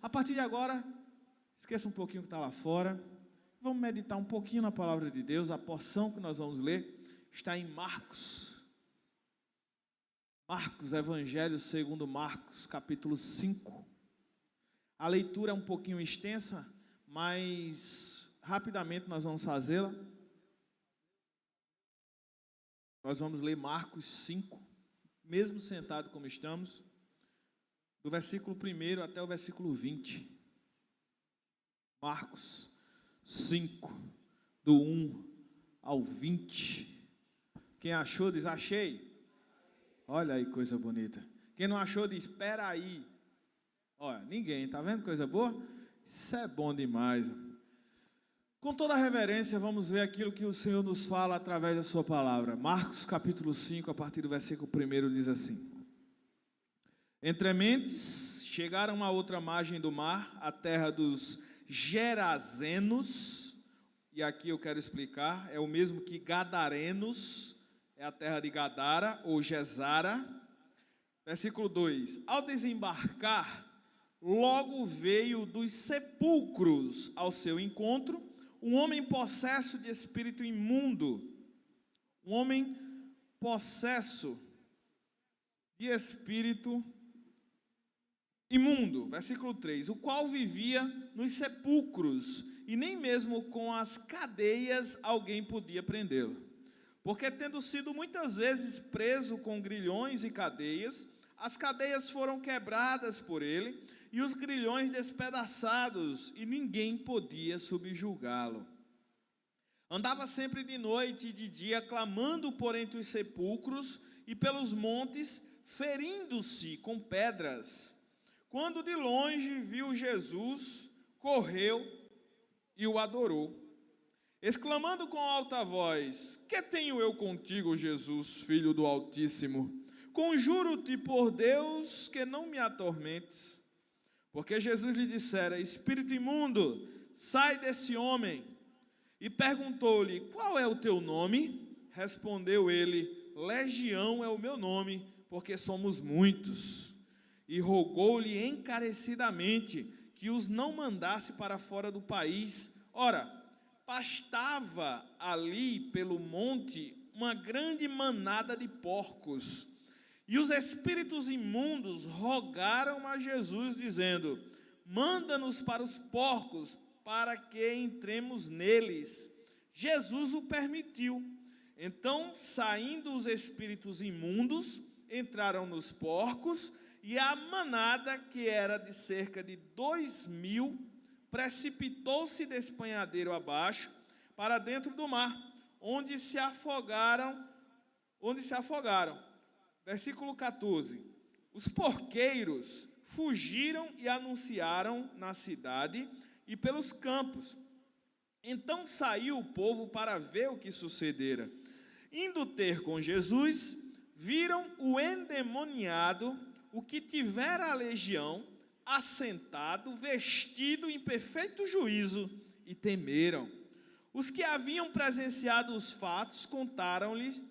A partir de agora, esqueça um pouquinho o que está lá fora. Vamos meditar um pouquinho na palavra de Deus. A porção que nós vamos ler está em Marcos. Marcos, Evangelho segundo Marcos, capítulo 5. A leitura é um pouquinho extensa, mas rapidamente nós vamos fazê-la. Nós vamos ler Marcos 5, mesmo sentado como estamos, do versículo 1 até o versículo 20. Marcos 5, do 1 ao 20. Quem achou, diz achei. Olha aí, coisa bonita. Quem não achou, diz espera aí. Olha, ninguém, tá vendo coisa boa? Isso é bom demais. Com toda a reverência, vamos ver aquilo que o Senhor nos fala através da sua palavra. Marcos capítulo 5, a partir do versículo 1, diz assim: Entrementes, chegaram a outra margem do mar, a terra dos Gerazenos, e aqui eu quero explicar, é o mesmo que Gadarenos, é a terra de Gadara, ou Gesara. Versículo 2, ao desembarcar, logo veio dos sepulcros ao seu encontro um homem possesso de espírito imundo, um homem possesso de espírito imundo, versículo 3, o qual vivia nos sepulcros, e nem mesmo com as cadeias alguém podia prendê-lo, porque tendo sido muitas vezes preso com grilhões e cadeias, as cadeias foram quebradas por ele, e os grilhões despedaçados, e ninguém podia subjugá-lo. Andava sempre de noite e de dia, clamando por entre os sepulcros e pelos montes, ferindo-se com pedras. Quando de longe viu Jesus, correu e o adorou, exclamando com alta voz: Que tenho eu contigo, Jesus, Filho do Altíssimo? Conjuro-te por Deus que não me atormentes. Porque Jesus lhe dissera: Espírito imundo, sai desse homem. E perguntou-lhe: Qual é o teu nome? Respondeu ele: Legião é o meu nome, porque somos muitos. E rogou-lhe encarecidamente que os não mandasse para fora do país. Ora, pastava ali pelo monte uma grande manada de porcos. E os espíritos imundos rogaram a Jesus, dizendo: Manda-nos para os porcos, para que entremos neles. Jesus o permitiu. Então, saindo os espíritos imundos, entraram nos porcos, e a manada, que era de cerca de 2.000, precipitou-se de espanhadeiro abaixo, para dentro do mar, onde se afogaram. Versículo 14, os porqueiros fugiram e anunciaram na cidade e pelos campos. Então saiu o povo para ver o que sucedera. Indo ter com Jesus, viram o endemoniado, o que tivera a legião, assentado, vestido em perfeito juízo, e temeram. Os que haviam presenciado os fatos contaram-lhes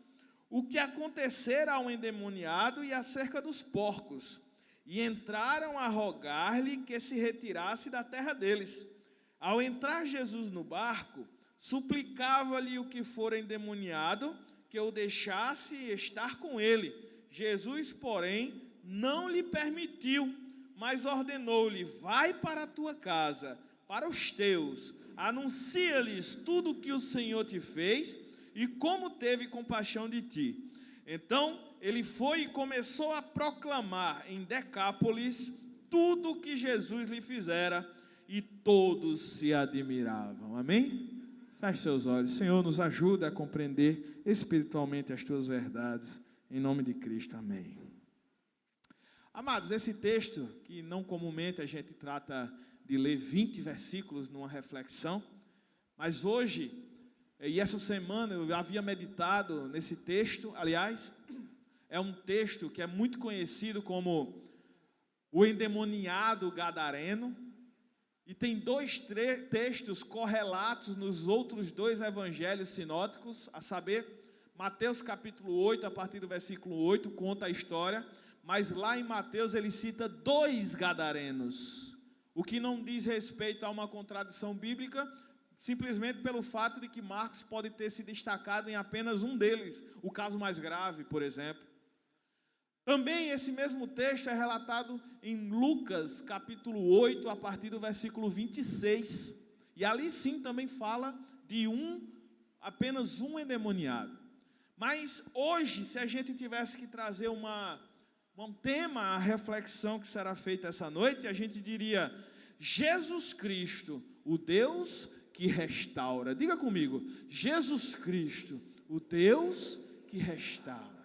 o que acontecera ao endemoniado e acerca dos porcos, e entraram a rogar-lhe que se retirasse da terra deles. Ao entrar Jesus no barco, suplicava-lhe o que fora endemoniado, que o deixasse estar com ele. Jesus, porém, não lhe permitiu, mas ordenou-lhe: vai para a tua casa, para os teus, anuncia-lhes tudo o que o Senhor te fez, e como teve compaixão de ti. Então ele foi e começou a proclamar em Decápolis tudo o que Jesus lhe fizera, e todos se admiravam. Amém? Feche seus olhos. Senhor, nos ajuda a compreender espiritualmente as tuas verdades, em nome de Cristo. Amém. Amados, esse texto, que não comumente a gente trata de ler 20 versículos numa reflexão, mas hoje e essa semana eu havia meditado nesse texto. Aliás, é um texto que é muito conhecido como o endemoniado gadareno, e tem dois textos correlatos nos outros dois evangelhos sinóticos, a saber, Mateus capítulo 8, a partir do versículo 8, conta a história, mas lá em Mateus ele cita dois gadarenos, o que não diz respeito a uma contradição bíblica, simplesmente pelo fato de que Marcos pode ter se destacado em apenas um deles, o caso mais grave, por exemplo. Também esse mesmo texto é relatado em Lucas, capítulo 8, a partir do versículo 26. E ali sim também fala de apenas um endemoniado. Mas hoje, se a gente tivesse que trazer um tema à reflexão que será feita essa noite, a gente diria: Jesus Cristo, o Deus que restaura. Diga comigo: Jesus Cristo, o Deus que restaura.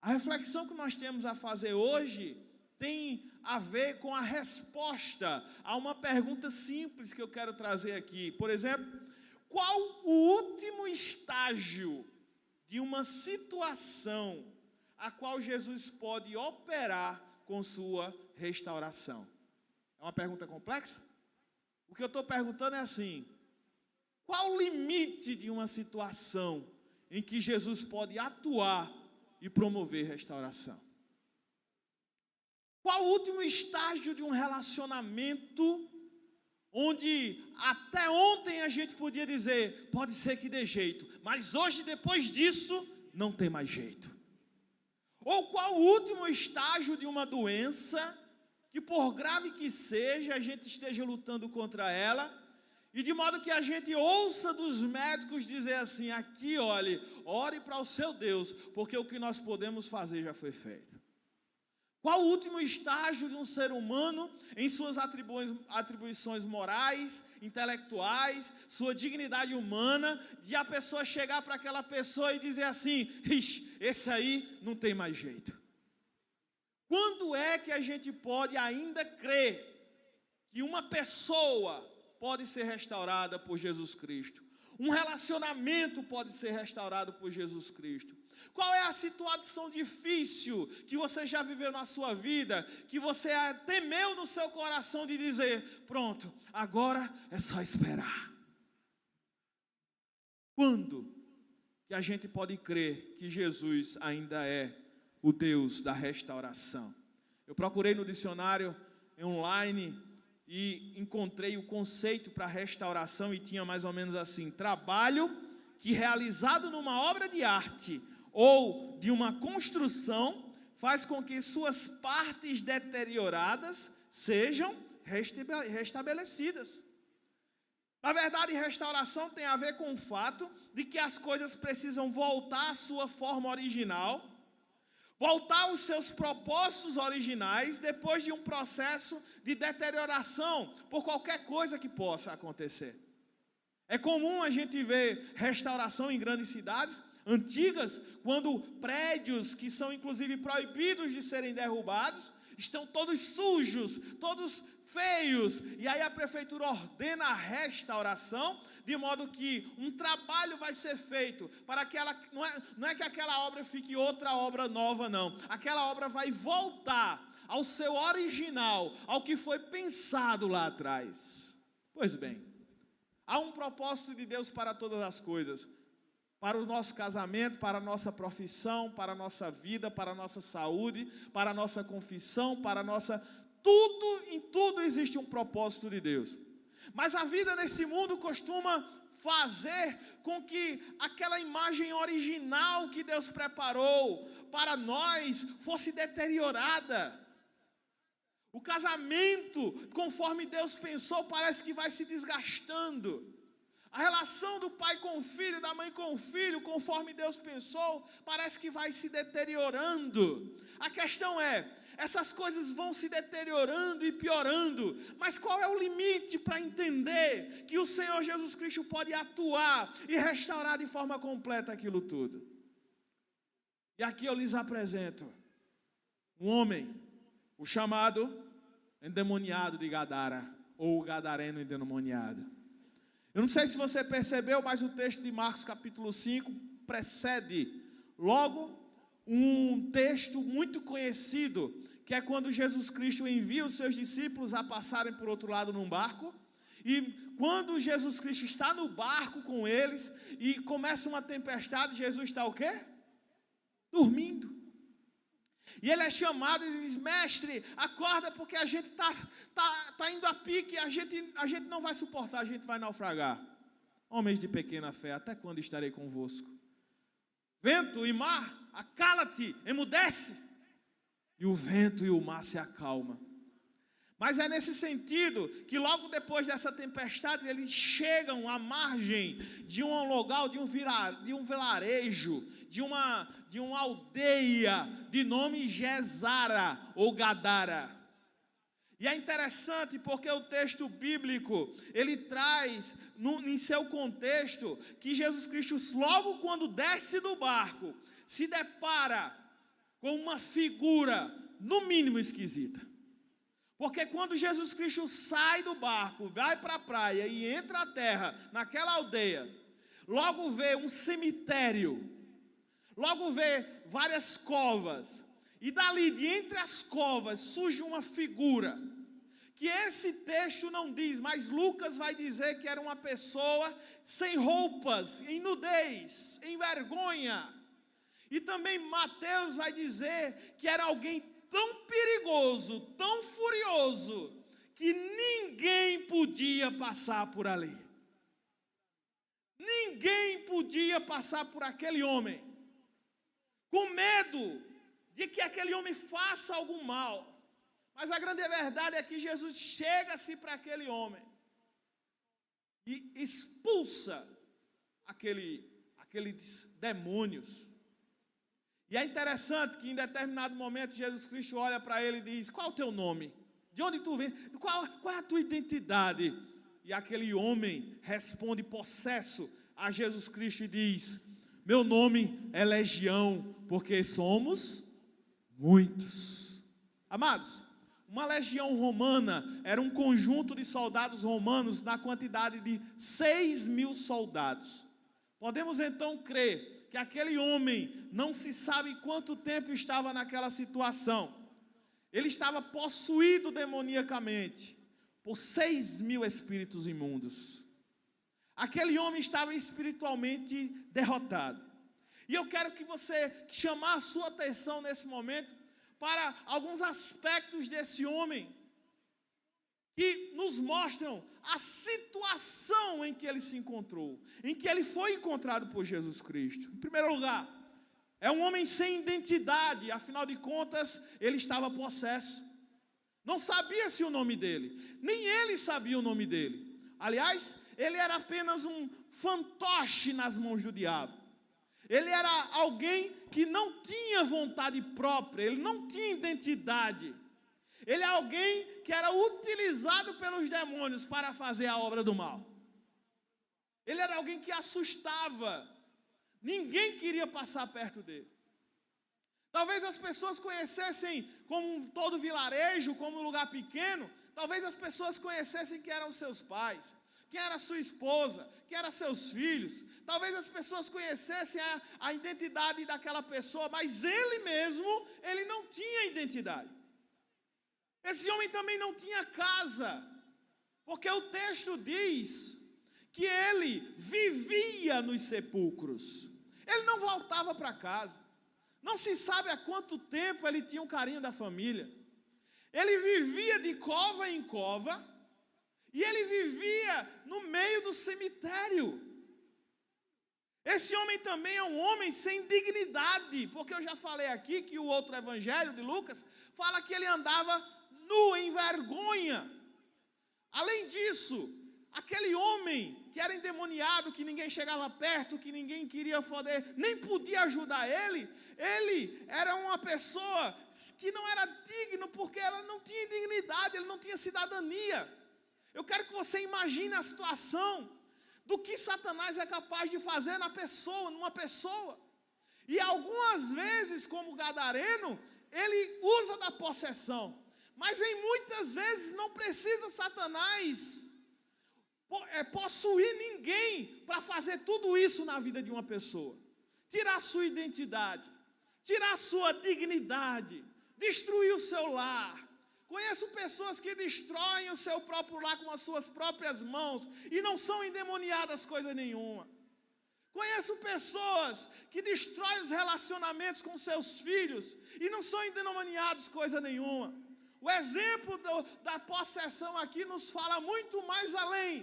A reflexão que nós temos a fazer hoje tem a ver com a resposta a uma pergunta simples que eu quero trazer aqui. Por exemplo, qual o último estágio de uma situação a qual Jesus pode operar com sua restauração? É uma pergunta complexa? O que eu estou perguntando é assim: qual o limite de uma situação em que Jesus pode atuar e promover restauração? Qual o último estágio de um relacionamento onde até ontem a gente podia dizer, pode ser que dê jeito, mas hoje, depois disso, não tem mais jeito? Ou qual o último estágio de uma doença que, por grave que seja, a gente esteja lutando contra ela, e de modo que a gente ouça dos médicos dizer assim: aqui, olhe, ore para o seu Deus, porque o que nós podemos fazer já foi feito. Qual o último estágio de um ser humano em suas atribuições morais, intelectuais, sua dignidade humana, de a pessoa chegar para aquela pessoa e dizer assim: esse aí não tem mais jeito? Quando é que a gente pode ainda crer que uma pessoa pode ser restaurada por Jesus Cristo? Um relacionamento pode ser restaurado por Jesus Cristo? Qual é a situação difícil que você já viveu na sua vida, que você temeu no seu coração de dizer: pronto, agora é só esperar? Quando que a gente pode crer que Jesus ainda é o Deus da restauração? Eu procurei no dicionário online e encontrei o conceito para restauração e tinha mais ou menos assim: trabalho que, realizado numa obra de arte ou de uma construção, faz com que suas partes deterioradas sejam restabelecidas. Na verdade, restauração tem a ver com o fato de que as coisas precisam voltar à sua forma original, voltar aos seus propósitos originais, depois de um processo de deterioração por qualquer coisa que possa acontecer. É comum a gente ver restauração em grandes cidades antigas, quando prédios que são inclusive proibidos de serem derrubados, estão todos sujos, todos feios, e aí a prefeitura ordena a restauração, de modo que um trabalho vai ser feito para que ela, não é que aquela obra fique outra obra nova, não. Aquela obra vai voltar ao seu original, ao que foi pensado lá atrás. Pois bem, há um propósito de Deus para todas as coisas. Para o nosso casamento, para a nossa profissão, para a nossa vida, para a nossa saúde, para a nossa confissão, para a nossa... em tudo existe um propósito de Deus. Mas a vida nesse mundo costuma fazer com que aquela imagem original que Deus preparou para nós fosse deteriorada. O casamento, conforme Deus pensou, parece que vai se desgastando. A relação do pai com o filho, da mãe com o filho, conforme Deus pensou, parece que vai se deteriorando. A questão é, essas coisas vão se deteriorando e piorando, mas qual é o limite para entender que o Senhor Jesus Cristo pode atuar e restaurar de forma completa aquilo tudo? E aqui eu lhes apresento um homem, o chamado endemoniado de Gadara, ou o gadareno endemoniado. Eu não sei se você percebeu, mas o texto de Marcos capítulo 5 precede logo um texto muito conhecido, que é quando Jesus Cristo envia os seus discípulos a passarem por outro lado num barco, e quando Jesus Cristo está no barco com eles, e começa uma tempestade, Jesus está o quê? Dormindo. E ele é chamado e diz: mestre, acorda, porque a gente tá indo a pique, a gente não vai suportar, a gente vai naufragar. Homens de pequena fé, até quando estarei convosco? Vento e mar, acala-te, emudece. E o vento e o mar se acalmam. Mas é nesse sentido que logo depois dessa tempestade, eles chegam à margem de um local, de um vilarejo, de uma aldeia de nome Gesara ou Gadara. E é interessante porque o texto bíblico, ele traz em seu contexto que Jesus Cristo, logo quando desce do barco, se depara com uma figura, no mínimo esquisita. Porque quando Jesus Cristo sai do barco, vai para a praia e entra à terra, naquela aldeia, logo vê um cemitério, logo vê várias covas, e dali, de entre as covas, surge uma figura, que esse texto não diz, mas Lucas vai dizer que era uma pessoa sem roupas, em nudez, em vergonha. E também Mateus vai dizer que era alguém tão perigoso, tão furioso, que ninguém podia passar por ali. Ninguém podia passar por aquele homem, com medo de que aquele homem faça algum mal. Mas a grande verdade é que Jesus chega-se para aquele homem e expulsa aqueles demônios. E é interessante que em determinado momento Jesus Cristo olha para ele e diz: qual é o teu nome? De onde tu vem? Qual é a tua identidade? E aquele homem responde possesso a Jesus Cristo e diz: meu nome é Legião, porque somos muitos. Amados, uma legião romana era um conjunto de soldados romanos na quantidade de 6.000 soldados. Podemos então crer que aquele homem não se sabe quanto tempo estava naquela situação. Ele estava possuído demoniacamente por 6.000 espíritos imundos. Aquele homem estava espiritualmente derrotado. E eu quero que você chamar a sua atenção nesse momento para alguns aspectos desse homem que nos mostram a situação em que ele se encontrou, em que ele foi encontrado por Jesus Cristo. Em primeiro lugar, é um homem sem identidade, afinal de contas, ele estava possesso. Não sabia-se o nome dele, nem ele sabia o nome dele. Aliás, ele era apenas um fantoche nas mãos do diabo. Ele era alguém que não tinha vontade própria, ele não tinha identidade. Ele é alguém que era utilizado pelos demônios para fazer a obra do mal. Ele era alguém que assustava. Ninguém queria passar perto dele. Talvez as pessoas conhecessem como todo vilarejo, como um lugar pequeno, talvez as pessoas conhecessem quem eram seus pais, quem era sua esposa, quem eram seus filhos. Talvez as pessoas conhecessem a identidade daquela pessoa, mas ele mesmo, ele não tinha identidade. Esse homem também não tinha casa, porque o texto diz que ele vivia nos sepulcros. Ele não voltava para casa. Não se sabe há quanto tempo ele tinha um carinho da família. Ele vivia de cova em cova, e ele vivia no meio do cemitério. Esse homem também é um homem sem dignidade, porque eu já falei aqui que o outro evangelho de Lucas fala que ele andava nu, em vergonha. Além disso, aquele homem que era endemoniado, que ninguém chegava perto, que ninguém queria poder, nem podia ajudar ele era uma pessoa que não era digno, porque ela não tinha dignidade, ele não tinha cidadania. Eu quero que você imagine a situação do que Satanás é capaz de fazer numa pessoa. E algumas vezes, como gadareno, ele usa da possessão. Mas em muitas vezes não precisa Satanás possuir ninguém para fazer tudo isso na vida de uma pessoa. Tirar a sua identidade, tirar a sua dignidade, destruir o seu lar. Conheço pessoas que destroem o seu próprio lar com as suas próprias mãos e não são endemoniadas coisa nenhuma. Conheço pessoas que destroem os relacionamentos com seus filhos e não são endemoniados coisa nenhuma. O exemplo da possessão aqui nos fala muito mais além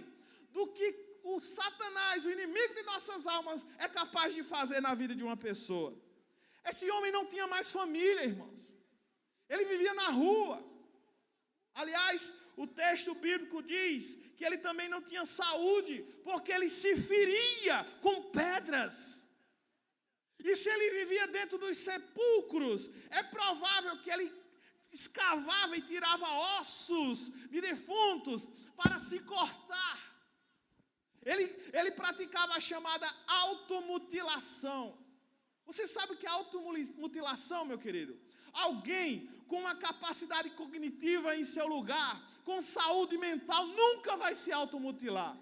do que o Satanás, o inimigo de nossas almas, é capaz de fazer na vida de uma pessoa. Esse homem não tinha mais família, irmãos. Ele vivia na rua. Aliás, o texto bíblico diz que ele também não tinha saúde, porque ele se feria com pedras. E se ele vivia dentro dos sepulcros, é provável que ele escavava e tirava ossos de defuntos para se cortar. Ele praticava a chamada automutilação. Você sabe o que é automutilação, meu querido? Alguém com uma capacidade cognitiva em seu lugar, com saúde mental, nunca vai se automutilar.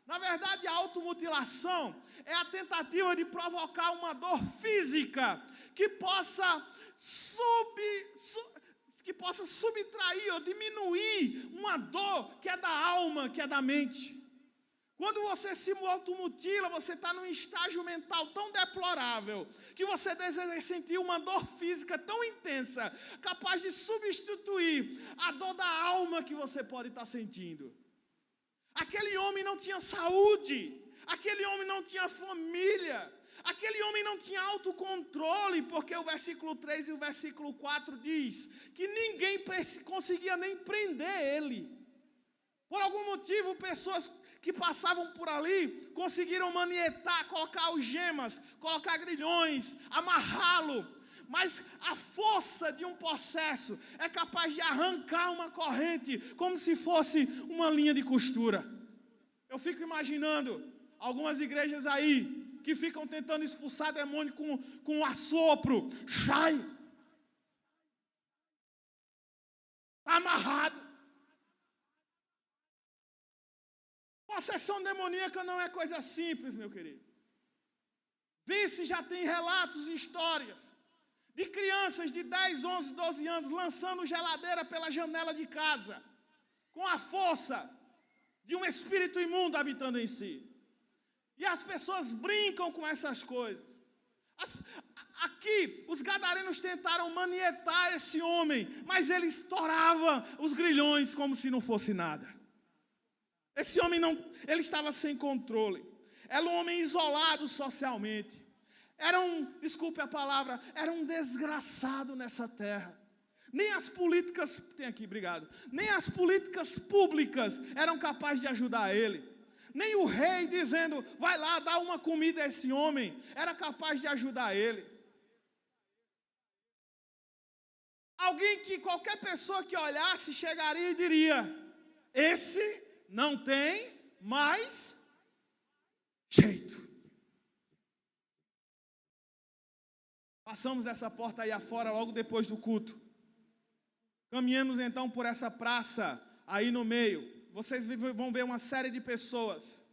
Na verdade, a automutilação é a tentativa de provocar uma dor física que possa subtrair ou diminuir uma dor que é da alma, que é da mente. Quando você se automutila, você está num estágio mental tão deplorável que você deseja sentir uma dor física tão intensa, capaz de substituir a dor da alma que você pode estar sentindo. Aquele homem não tinha saúde, aquele homem não tinha família, aquele homem não tinha autocontrole, porque o versículo 3 e o versículo 4 diz que ninguém conseguia nem prender ele. Por algum motivo, pessoas que passavam por ali conseguiram manietar, colocar algemas, colocar grilhões, amarrá-lo. Mas a força de um possesso é capaz de arrancar uma corrente como se fosse uma linha de costura. Eu fico imaginando algumas igrejas aí que ficam tentando expulsar demônio com um assopro. Sai! Está amarrado. Possessão demoníaca não é coisa simples, meu querido. Vice já tem relatos e histórias de crianças de 10, 11, 12 anos lançando geladeira pela janela de casa, com a força de um espírito imundo habitando em si. E as pessoas brincam com essas coisas. Aqui, os gadarenos tentaram manietar esse homem, mas ele estourava os grilhões como se não fosse nada. Esse homem ele estava sem controle. Era um homem isolado socialmente. Desculpe a palavra, era um desgraçado nessa terra. Nem as políticas públicas eram capazes de ajudar ele. Nem o rei dizendo, vai lá, dá uma comida a esse homem, era capaz de ajudar ele. Alguém que qualquer pessoa que olhasse chegaria e diria, esse não tem mais jeito. Passamos essa porta aí afora logo depois do culto. Caminhamos então por essa praça aí no meio. Vocês vão ver uma série de pessoas.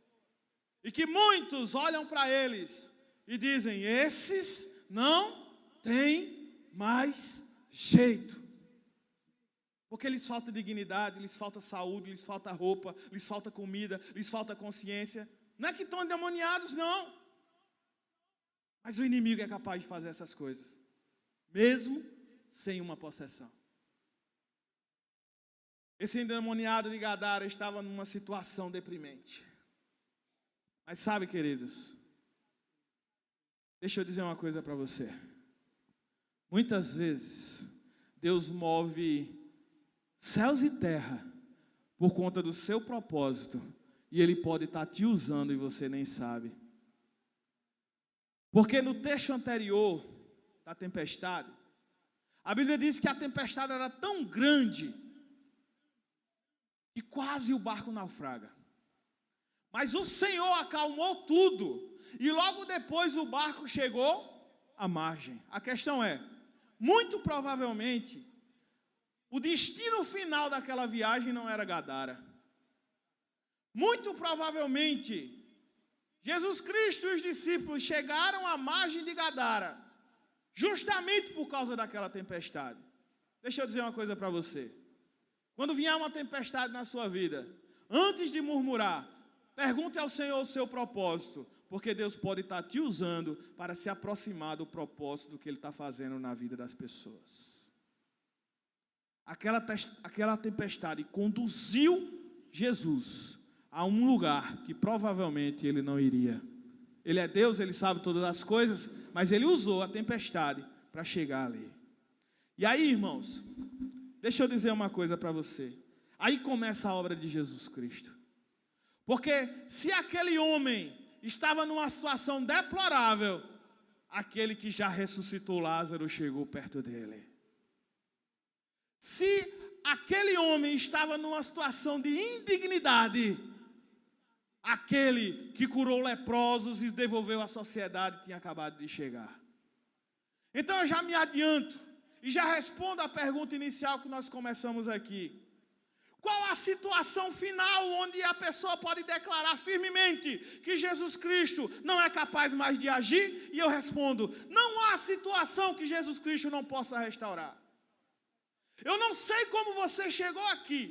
E que muitos olham para eles e dizem, esses não têm mais jeito. Porque lhes falta dignidade, lhes falta saúde, lhes falta roupa, lhes falta comida, lhes falta consciência. Não é que estão endemoniados, não. Mas o inimigo é capaz de fazer essas coisas, mesmo sem uma possessão. Esse endemoniado de Gadara estava numa situação deprimente. Mas sabe, queridos, deixa eu dizer uma coisa para você. Muitas vezes, Deus move céus e terra por conta do seu propósito, e Ele pode estar te usando e você nem sabe. Porque no texto anterior da tempestade, a Bíblia diz que a tempestade era tão grande que quase o barco naufraga. Mas o Senhor acalmou tudo, e logo depois o barco chegou à margem. A questão é, muito provavelmente, o destino final daquela viagem não era Gadara. Muito provavelmente, Jesus Cristo e os discípulos chegaram à margem de Gadara, justamente por causa daquela tempestade. Deixa eu dizer uma coisa para você. Quando vier uma tempestade na sua vida, antes de murmurar, pergunte ao Senhor o seu propósito. porque Deus pode estar te usando para se aproximar do propósito do que Ele está fazendo na vida das pessoas. Aquela tempestade conduziu Jesus a um lugar que provavelmente Ele não iria. Ele é Deus, Ele sabe todas as coisas, mas Ele usou a tempestade para chegar ali. E aí, irmãos, deixa eu dizer uma coisa para você. Aí começa a obra de Jesus Cristo. Porque se aquele homem estava numa situação deplorável, aquele que já ressuscitou Lázaro chegou perto dele. Se aquele homem estava numa situação de indignidade, aquele que curou leprosos e devolveu à sociedade tinha acabado de chegar. Então eu já me adianto e já respondo à pergunta inicial que nós começamos aqui. Qual a situação final onde a pessoa pode declarar firmemente que Jesus Cristo não é capaz mais de agir? E eu respondo, não há situação que Jesus Cristo não possa restaurar. Eu não sei como você chegou aqui,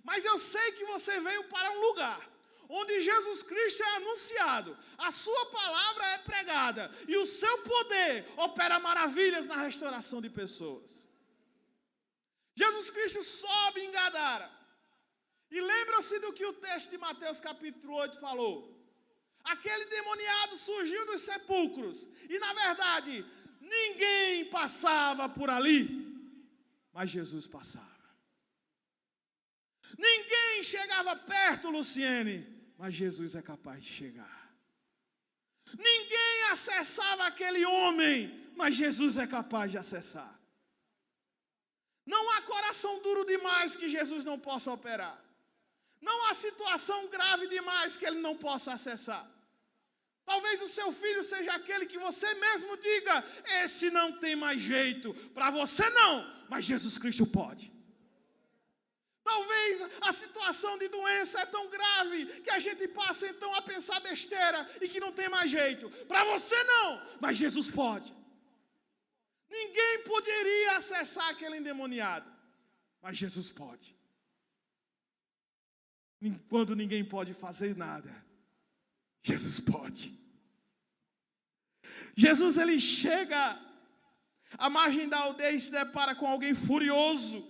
mas eu sei que você veio para um lugar onde Jesus Cristo é anunciado, a sua palavra é pregada e o seu poder opera maravilhas na restauração de pessoas. Jesus Cristo sobe em Gadara. E lembram-se do que o texto de Mateus capítulo 8 falou. Aquele demoniado surgiu dos sepulcros. E na verdade, ninguém passava por ali. Mas Jesus passava. Ninguém chegava perto, Luciene. Mas Jesus é capaz de chegar. Ninguém acessava aquele homem. Mas Jesus é capaz de acessar. Não há coração duro demais que Jesus não possa operar. Não há situação grave demais que Ele não possa acessar. Talvez o seu filho seja aquele que você mesmo diga, esse não tem mais jeito. Para você não, mas Jesus Cristo pode. Talvez a situação de doença é tão grave que a gente passa então a pensar besteira e que não tem mais jeito. Para você não, mas Jesus pode. Ninguém poderia acessar aquele endemoniado, mas Jesus pode. Quando ninguém pode fazer nada, Jesus pode. Jesus, ele chega à margem da aldeia e se depara com alguém furioso.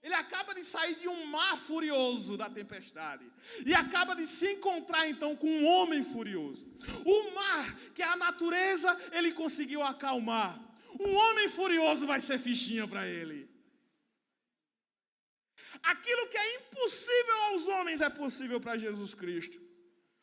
Ele acaba de sair de um mar furioso da tempestade. E acaba de se encontrar então com um homem furioso. O mar, que é a natureza, ele conseguiu acalmar. Um homem furioso vai ser fichinha para ele. Aquilo que é impossível aos homens é possível para Jesus Cristo.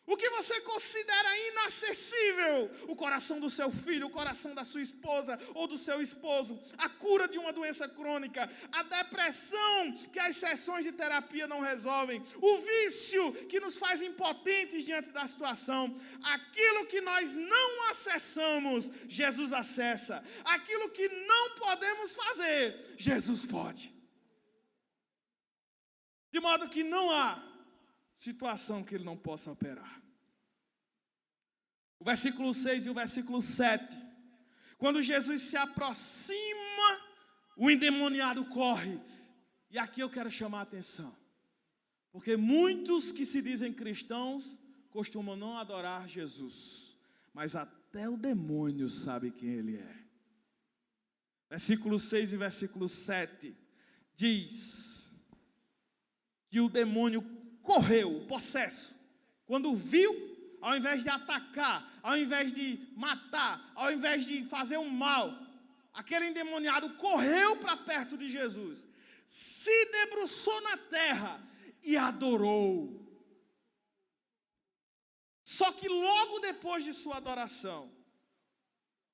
O que você considera inacessível, o coração do seu filho, o coração da sua esposa ou do seu esposo, a cura de uma doença crônica, a depressão que as sessões de terapia não resolvem, o vício que nos faz impotentes diante da situação, aquilo que nós não acessamos, Jesus acessa. Aquilo que não podemos fazer, Jesus pode. De modo que não há situação que Ele não possa operar. O versículo 6 e o versículo 7. Quando Jesus se aproxima, o endemoniado corre. E aqui eu quero chamar a atenção. Porque muitos que se dizem cristãos costumam não adorar Jesus. Mas até o demônio sabe quem Ele é. Versículo 6 e versículo 7 diz que o demônio correu, o possesso, quando viu, ao invés de atacar, ao invés de matar, ao invés de fazer um mal, aquele endemoniado correu para perto de Jesus, se debruçou na terra e adorou. Só que logo depois de sua adoração,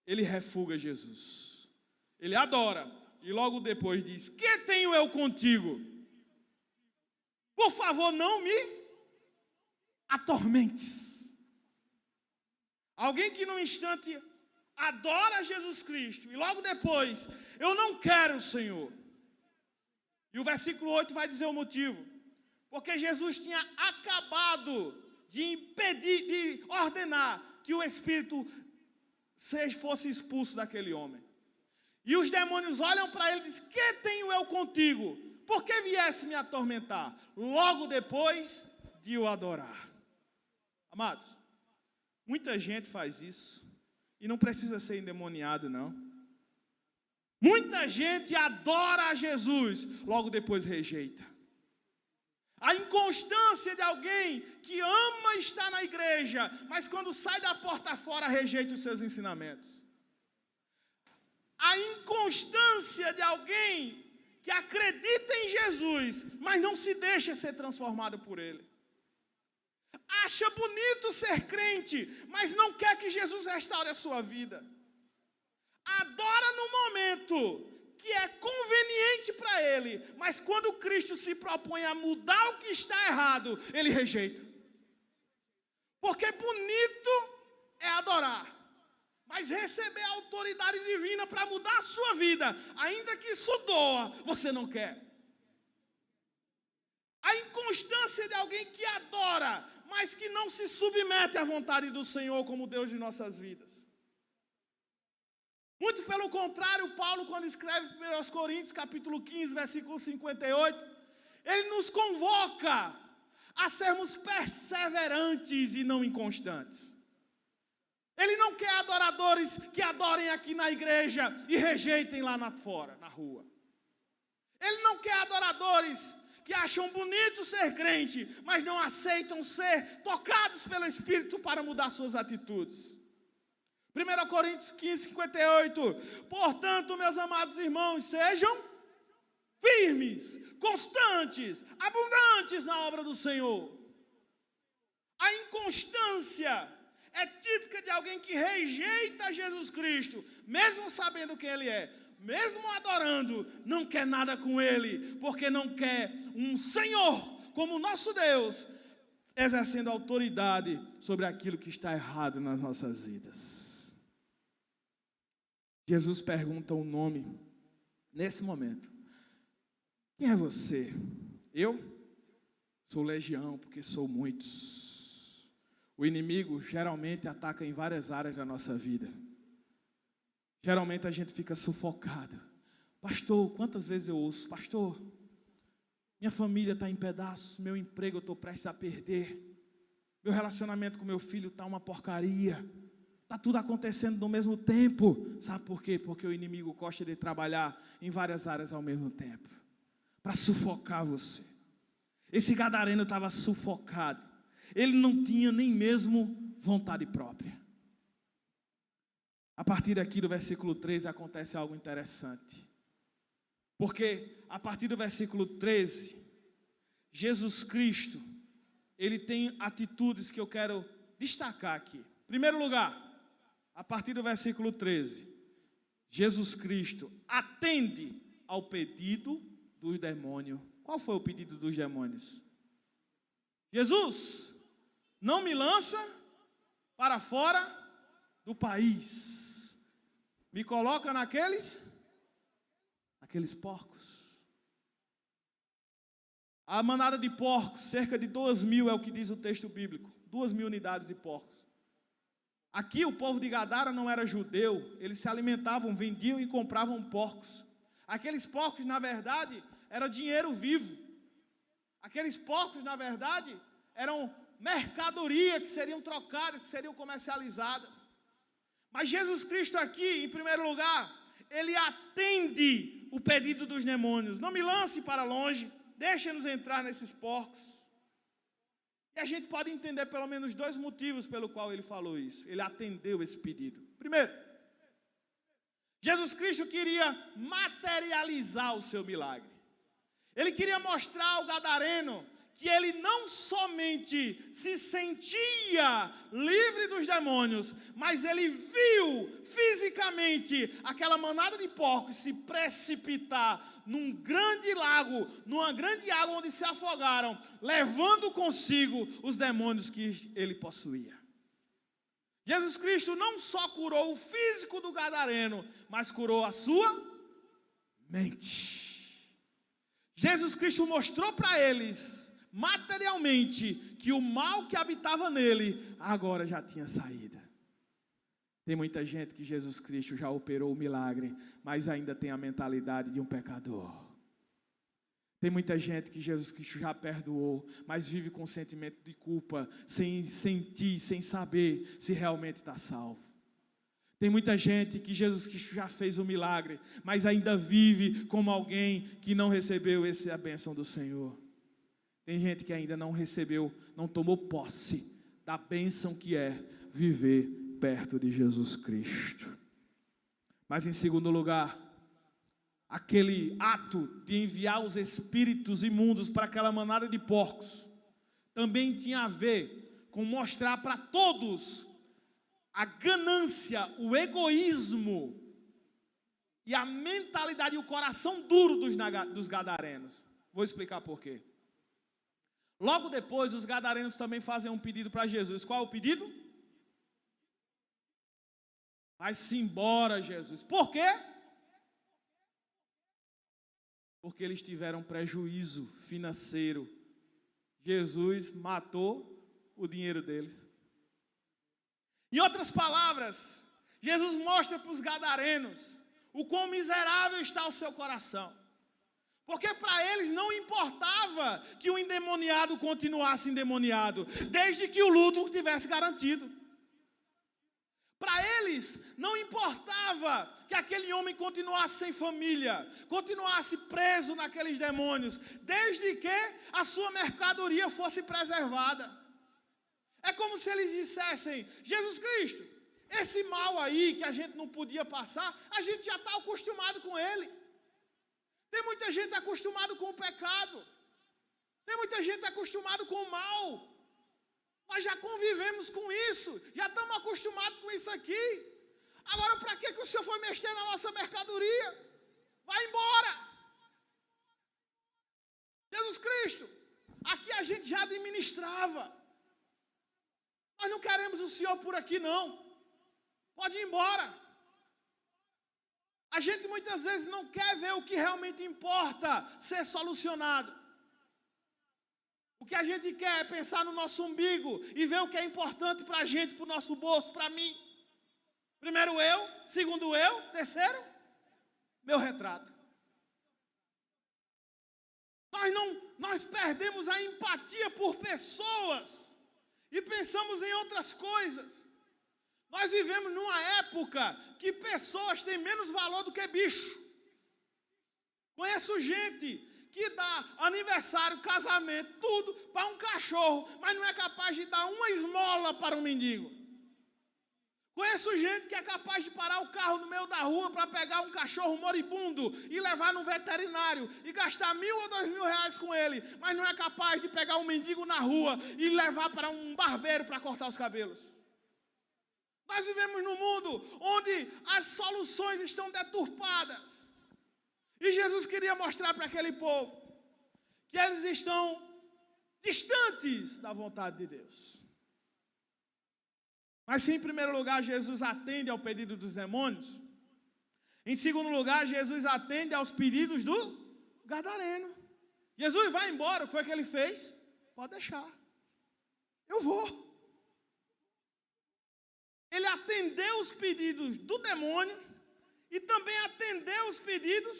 ele refuga Jesus. Ele adora e logo depois diz, que tenho eu contigo? Por favor, não me atormentes. Alguém que num instante adora Jesus Cristo e logo depois, eu não quero, Senhor. E o versículo 8 vai dizer o motivo. Porque Jesus tinha acabado de impedir, de ordenar que o espírito fosse expulso daquele homem. E os demônios olham para ele e dizem, que tenho eu contigo? Por que viesse me atormentar? Logo depois de o adorar. Amados, Muita gente faz isso. E não precisa ser endemoniado, não. Muita gente adora a Jesus, logo depois rejeita. A inconstância de alguém que ama estar na igreja, mas quando sai da porta fora, rejeita os seus ensinamentos. A inconstância de alguém que acredita em Jesus, mas não se deixa ser transformado por ele. Acha bonito ser crente, mas não quer que Jesus restaure a sua vida. Adora no momento que é conveniente para ele, mas quando Cristo se propõe a mudar o que está errado, ele rejeita. Porque bonito é adorar, mas receber a autoridade divina para mudar a sua vida, ainda que isso doa, você não quer. A inconstância de alguém que adora, mas que não se submete à vontade do Senhor como Deus de nossas vidas. Muito pelo contrário, Paulo, quando escreve 1 Coríntios, capítulo 15, versículo 58, ele nos convoca a sermos perseverantes e não inconstantes. Ele não quer adoradores que adorem aqui na igreja e rejeitem lá fora, na rua. Ele não quer adoradores que acham bonito ser crente, mas não aceitam ser tocados pelo Espírito para mudar suas atitudes. 1 Coríntios 15, 58. Portanto, meus amados irmãos, sejam firmes, constantes, abundantes na obra do Senhor. A inconstância é típica de alguém que rejeita Jesus Cristo, mesmo sabendo quem Ele é, mesmo adorando, não quer nada com Ele, porque não quer um Senhor como o nosso Deus, exercendo autoridade sobre aquilo que está errado nas nossas vidas. Jesus pergunta o nome, nesse momento. Quem é você? Eu? Sou legião, porque sou muitos. O inimigo geralmente ataca em várias áreas da nossa vida. Geralmente a gente fica sufocado. Pastor, quantas vezes eu ouço? Pastor, minha família está em pedaços, meu emprego eu estou prestes a perder. Meu relacionamento com meu filho está uma porcaria. Está tudo acontecendo no mesmo tempo. Sabe por quê? Porque o inimigo gosta de trabalhar em várias áreas ao mesmo tempo. Para sufocar você. Esse gadareno estava sufocado. Ele não tinha nem mesmo vontade própria. A partir daqui do versículo 13 acontece algo interessante. Porque a partir do versículo 13, Jesus Cristo, ele tem atitudes que eu quero destacar aqui. Em primeiro lugar, a partir do versículo 13, Jesus Cristo atende ao pedido dos demônios. Qual foi o pedido dos demônios? Jesus, não me lança para fora do país. Me coloca naqueles porcos. A manada de porcos, cerca de 2.000 é o que diz o texto bíblico. 2.000 unidades de porcos. Aqui o povo de Gadara não era judeu, eles se alimentavam, vendiam e compravam porcos. Aqueles porcos, na verdade, era dinheiro vivo. Aqueles porcos, na verdade, eram mercadoria que seriam trocadas, que seriam comercializadas. Mas Jesus Cristo aqui, em primeiro lugar, ele atende o pedido dos demônios. Não me lance para longe, deixa-nos entrar nesses porcos. E a gente pode entender pelo menos 2 motivos pelo qual ele falou isso. Ele atendeu esse pedido. Primeiro, Jesus Cristo queria materializar o seu milagre. Ele queria mostrar ao gadareno que ele não somente se sentia livre dos demônios, mas ele viu fisicamente aquela manada de porcos se precipitar num grande lago, numa grande água onde se afogaram, levando consigo os demônios que ele possuía. Jesus Cristo não só curou o físico do gadareno, mas curou a sua mente. Jesus Cristo mostrou para eles, materialmente, que o mal que habitava nele, agora já tinha saída. Tem muita gente que Jesus Cristo já operou o milagre, mas ainda tem a mentalidade de um pecador. Tem muita gente que Jesus Cristo já perdoou, mas vive com sentimento de culpa, sem sentir, sem saber se realmente está salvo. Tem muita gente que Jesus Cristo já fez um milagre, mas ainda vive como alguém que não recebeu a bênção do Senhor. Tem gente que ainda não recebeu, não tomou posse da bênção que é viver perto de Jesus Cristo. Mas em segundo lugar, aquele ato de enviar os espíritos imundos para aquela manada de porcos também tinha a ver com mostrar para todos a ganância, o egoísmo e a mentalidade e o coração duro dos gadarenos. Vou explicar por quê. Logo depois, os gadarenos também fazem um pedido para Jesus. Qual é o pedido? Vai-se embora, Jesus. Por quê? Porque eles tiveram prejuízo financeiro. Jesus matou o dinheiro deles. Em outras palavras, Jesus mostra para os gadarenos o quão miserável está o seu coração. Porque para eles não importava que o endemoniado continuasse endemoniado, desde que o luto tivesse garantido. Para eles não importava que aquele homem continuasse sem família, continuasse preso naqueles demônios, desde que a sua mercadoria fosse preservada. É como se eles dissessem: Jesus Cristo, esse mal aí que a gente não podia passar, a gente já está acostumado com ele. Tem muita gente acostumada com o pecado. Tem muita gente acostumada com o mal. Nós já convivemos com isso, já estamos acostumados com isso aqui. Agora, para que o Senhor foi mexer na nossa mercadoria? Vai embora. Jesus Cristo, aqui a gente já administrava. Nós não queremos o Senhor por aqui, não. Pode ir embora. A gente muitas vezes não quer ver o que realmente importa ser solucionado. O que a gente quer é pensar no nosso umbigo e ver o que é importante para a gente, para o nosso bolso, para mim. Primeiro eu, segundo eu, terceiro, meu retrato. Nós perdemos a empatia por pessoas e pensamos em outras coisas. Nós vivemos numa época que pessoas têm menos valor do que bicho. Conheço gente que dá aniversário, casamento, tudo para um cachorro, mas não é capaz de dar uma esmola para um mendigo. Conheço gente que é capaz de parar o carro no meio da rua para pegar um cachorro moribundo e levar no veterinário e gastar 1.000 ou 2.000 reais com ele, mas não é capaz de pegar um mendigo na rua e levar para um barbeiro para cortar os cabelos. Nós vivemos num mundo onde as soluções estão deturpadas. E Jesus queria mostrar para aquele povo que eles estão distantes da vontade de Deus. Mas se em primeiro lugar Jesus atende ao pedido dos demônios, em segundo lugar Jesus atende aos pedidos do gadareno. Jesus vai embora, o que foi que ele fez? Pode deixar, eu vou. Ele atendeu os pedidos do demônio e também atendeu os pedidos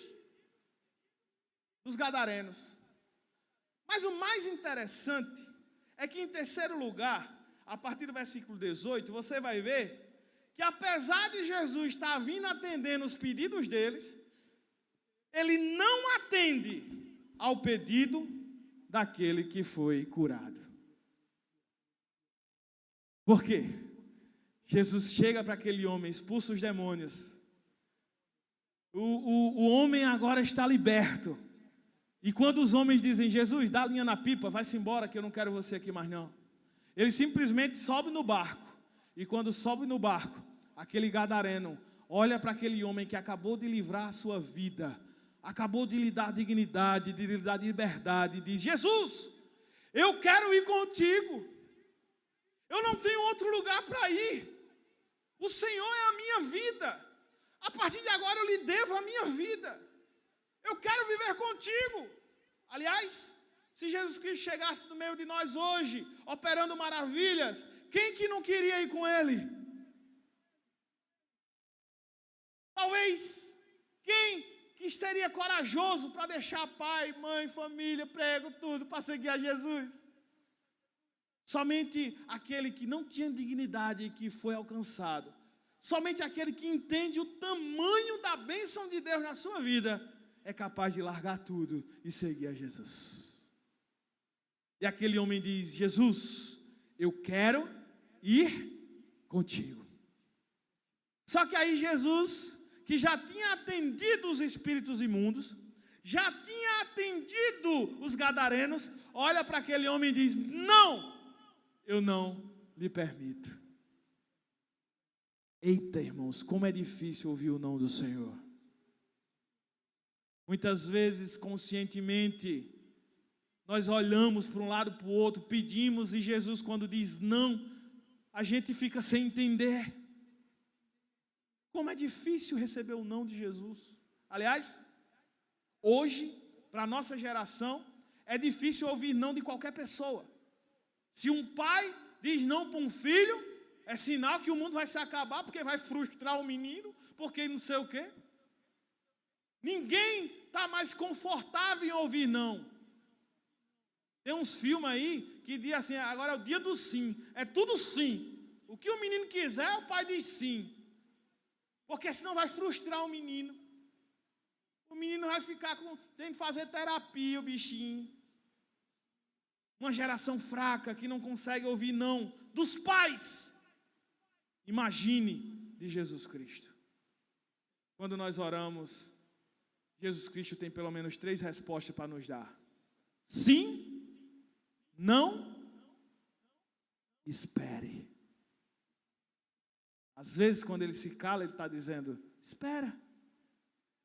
dos gadarenos. Mas o mais interessante é que em terceiro lugar, a partir do versículo 18, você vai ver que apesar de Jesus estar vindo atendendo os pedidos deles, ele não atende ao pedido daquele que foi curado. Por quê? Jesus chega para aquele homem, expulsa os demônios. O homem agora está liberto. E quando os homens dizem: Jesus, dá a linha na pipa, vai-se embora que eu não quero você aqui mais não. Ele simplesmente sobe no barco. E quando sobe no barco, aquele gadareno olha para aquele homem que acabou de livrar a sua vida, acabou de lhe dar dignidade, de lhe dar liberdade, e diz: Jesus, eu quero ir contigo. Eu não tenho outro lugar para ir. O Senhor é a minha vida. A partir de agora eu lhe devo a minha vida. Eu quero viver contigo. Aliás, se Jesus Cristo chegasse no meio de nós hoje, operando maravilhas, quem que não queria ir com Ele? Talvez, quem que seria corajoso para deixar pai, mãe, família, prego, tudo, para seguir a Jesus? Somente aquele que não tinha dignidade e que foi alcançado. Somente aquele que entende o tamanho da bênção de Deus na sua vida é capaz de largar tudo e seguir a Jesus. E aquele homem diz: Jesus, eu quero ir contigo. Só que aí Jesus, que já tinha atendido os espíritos imundos, já tinha atendido os gadarenos, olha para aquele homem e diz: não, eu não lhe permito. Eita, irmãos, como é difícil ouvir o não do Senhor. Muitas vezes, conscientemente, nós olhamos para um lado para o outro, pedimos, e Jesus, quando diz não, a gente fica sem entender. Como é difícil receber o não de Jesus. Aliás, hoje, para a nossa geração, é difícil ouvir não de qualquer pessoa. Se um pai diz não para um filho, é sinal que o mundo vai se acabar, porque vai frustrar o menino, porque não sei o quê. Ninguém está mais confortável em ouvir não. Tem uns filmes aí que dizem assim: agora é o dia do sim, é tudo sim. O que o menino quiser, o pai diz sim. Porque senão vai frustrar o menino. O menino vai ficar tendo que fazer terapia, o bichinho. Uma geração fraca que não consegue ouvir não dos pais. Imagine de Jesus Cristo. Quando nós oramos, Jesus Cristo tem pelo menos 3 respostas para nos dar: sim, não, espere. Às vezes, quando ele se cala, ele está dizendo: espera.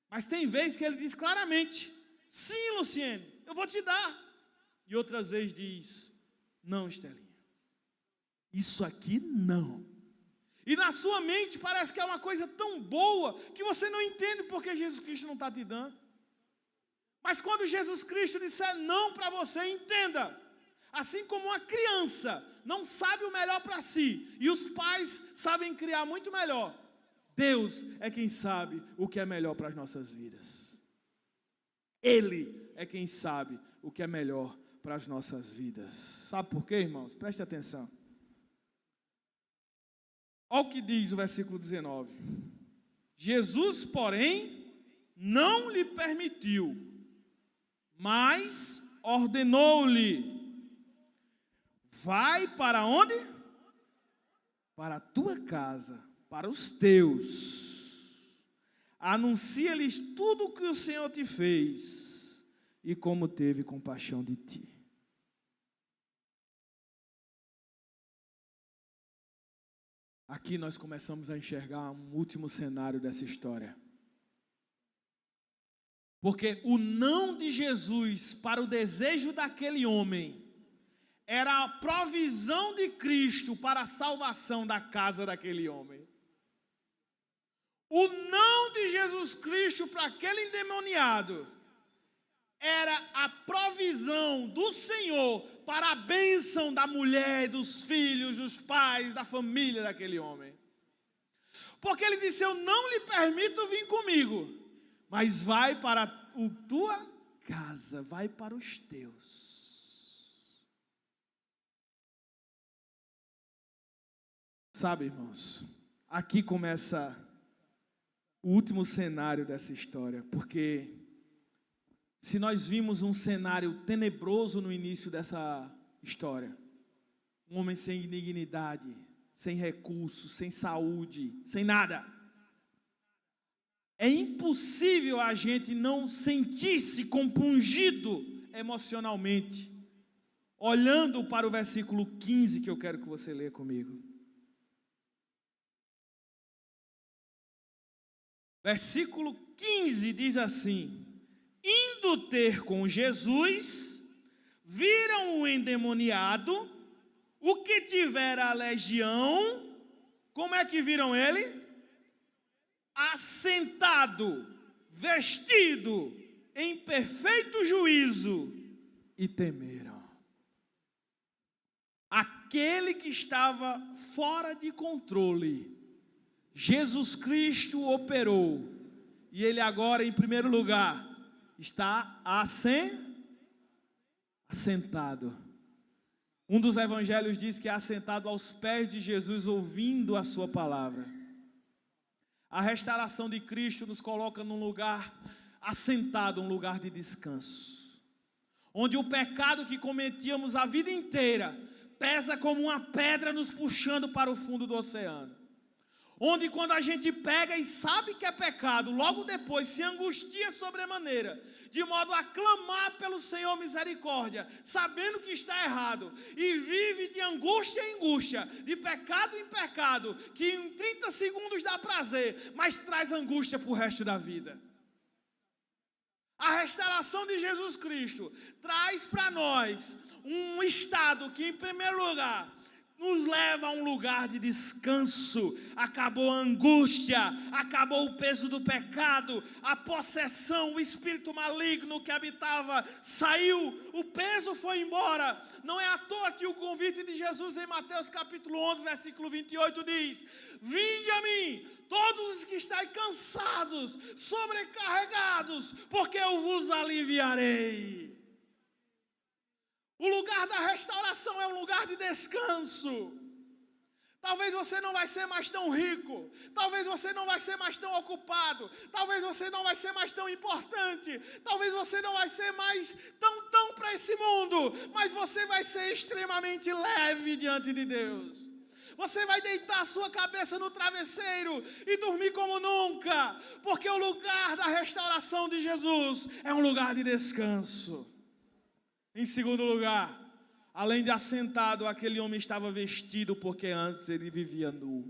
Mas tem vezes que ele diz claramente: sim, Luciene, eu vou te dar. E outras vezes diz: não, Estelinha, isso aqui não. E na sua mente parece que é uma coisa tão boa que você não entende porque Jesus Cristo não está te dando. Mas quando Jesus Cristo disser não para você, entenda. Assim como uma criança não sabe o melhor para si, e os pais sabem criar muito melhor, Deus é quem sabe o que é melhor para as nossas vidas. Ele é quem sabe o que é melhor para as nossas vidas. Sabe por quê, irmãos? Preste atenção. Olha o que diz o versículo 19. Jesus, porém, não lhe permitiu, mas ordenou-lhe: vai para onde? Para a tua casa, para os teus. Anuncia-lhes tudo o que o Senhor te fez e como teve compaixão de ti. Aqui nós começamos a enxergar um último cenário dessa história. Porque o não de Jesus para o desejo daquele homem era a provisão de Cristo para a salvação da casa daquele homem. O não de Jesus Cristo para aquele endemoniado era a provisão do Senhor para a bênção da mulher, dos filhos, dos pais, da família daquele homem. Porque ele disse: eu não lhe permito vir comigo, mas vai para a tua casa, vai para os teus. Sabe, irmãos, aqui começa o último cenário dessa história, porque se nós vimos um cenário tenebroso no início dessa história, um homem sem dignidade, sem recursos, sem saúde, sem nada, é impossível a gente não sentir-se compungido emocionalmente, olhando para o versículo 15 que eu quero que você leia comigo. Versículo 15 diz assim: indo ter com Jesus, viram o endemoniado, o que tivera a legião. Como é que viram ele? Assentado, vestido, em perfeito juízo, e temeram. Aquele que estava fora de controle, Jesus Cristo operou, E ele agora, em primeiro lugar, está assentado. Um dos evangelhos diz que é assentado aos pés de Jesus, ouvindo a sua palavra. A restauração de Cristo nos coloca num lugar assentado, um lugar de descanso, onde o pecado que cometíamos a vida inteira pesa como uma pedra nos puxando para o fundo do oceano. Onde quando a gente pega e sabe que é pecado, logo depois se angustia sobremaneira, de modo a clamar pelo Senhor misericórdia, sabendo que está errado, e vive de angústia em angústia, de pecado em pecado, que em 30 segundos dá prazer, mas traz angústia para o resto da vida. A restauração de Jesus Cristo traz para nós um estado que, em primeiro lugar, nos leva a um lugar de descanso. Acabou a angústia, acabou o peso do pecado, a possessão, o espírito maligno que habitava saiu, o peso foi embora. Não é à toa que o convite de Jesus em Mateus capítulo 11, versículo 28 diz: vinde a mim, todos os que estáis cansados, sobrecarregados, porque eu vos aliviarei. O lugar da restauração é um lugar de descanso. Talvez você não vai ser mais tão rico, talvez você não vai ser mais tão ocupado, talvez você não vai ser mais tão importante, talvez você não vai ser mais tão para esse mundo, mas você vai ser extremamente leve diante de Deus. Você vai deitar a sua cabeça no travesseiro e dormir como nunca, porque o lugar da restauração de Jesus é um lugar de descanso. Em segundo lugar, além de assentado, aquele homem estava vestido, porque antes ele vivia nu.